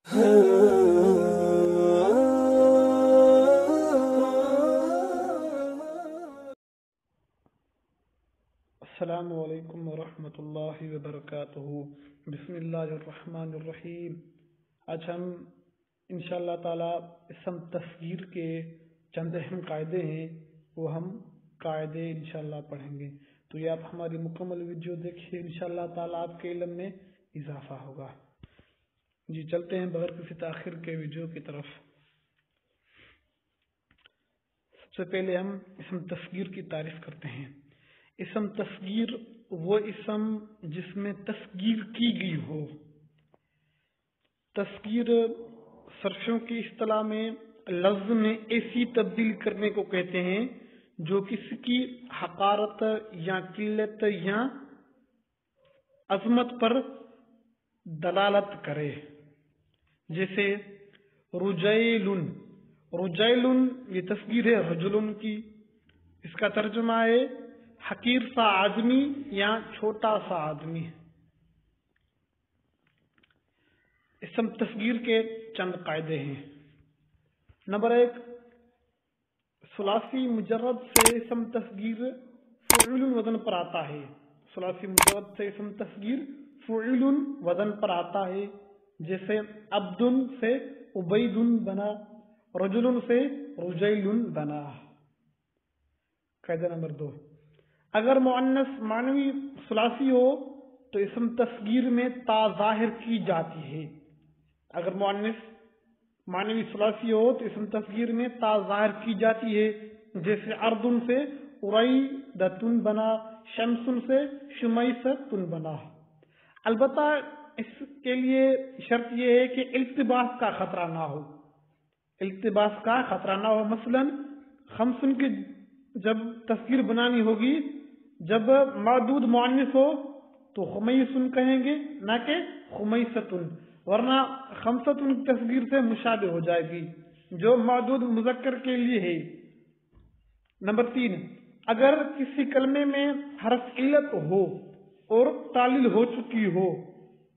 السلام علیکم ورحمۃ اللہ وبرکاتہ۔ بسم اللہ الرحمن الرحیم۔ آج ہم انشاءاللہ تعالی اسم تصغیر کے چند اہم قاعدے ہیں، وہ ہم قاعدے انشاءاللہ پڑھیں گے، تو یہ آپ ہماری مکمل ویڈیو دیکھیے، انشاءاللہ تعالی آپ کے علم میں اضافہ ہوگا۔ جی چلتے ہیں بغیر کسی تاخیر کے ویڈیو کی طرف۔ سب سے پہلے ہم اسم تصغیر کی تعریف کرتے ہیں۔ اسم تصغیر وہ اسم جس میں تصغیر کی گئی ہو۔ تصغیر صرفیوں کی اصطلاح میں لفظ میں ایسی تبدیل کرنے کو کہتے ہیں جو کسی کی حقارت یا قلت یا عظمت پر دلالت کرے، جیسے رجیلن۔ رجیلن یہ تصغیر ہے رجلن کی، اس کا ترجمہ ہے حقیر سا آدمی یا چھوٹا سا آدمی۔ اسم تصغیر کے چند قاعدے ہیں۔ نمبر 1، ثلاثی مجرد سے اسم تصغیر فعل وزن پر آتا ہے۔ ثلاثی مجرد سے اسم تصغیر فعل وزن پر آتا ہے، جیسے عبد سے عبید بنا، رجل سے رجیل بنا۔ قاعدہ نمبر 2، اگر مؤنث معنوی ثلاثی ہو تو اسم تصغیر میں تا ظاہر کی جاتی ہے۔ اگر مؤنث معنوی ثلاثی ہو تو اسم تصغیر میں تا ظاہر کی جاتی ہے، جیسے ارض سے اریدتن بنا، شمس سے شمیستن بنا۔ البتہ اس کے لیے شرط یہ ہے کہ التباس کا خطرہ نہ ہو۔ التباس کا خطرہ نہ ہو، مثلا خمسن کی جب تصغیر بنانی ہوگی، جب معدود مؤنث ہو تو خمیسن کہیں گے نہ کہ خمیستن، ورنہ خمستن کی تصغیر سے مشابہ ہو جائے گی جو معدود مذکر کے لیے ہے۔ نمبر 3، اگر کسی کلمے میں حرف علت ہو اور تعلیل ہو چکی ہو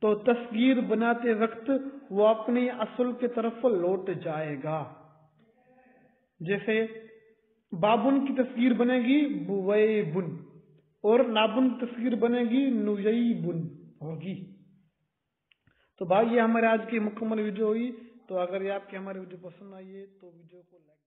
تو تصغیر بناتے وقت وہ اپنے اصل کی طرف لوٹ جائے گا، جیسے بابن کی تصغیر بنے گی بویبن اور نابن کی تصغیر بنے گی نویبن ہوگی۔ تو بھائی یہ ہمارے آج کی مکمل ویڈیو ہوئی، تو اگر یہ آپ کی ہماری ویڈیو پسند آئی ہے تو ویڈیو کو لائک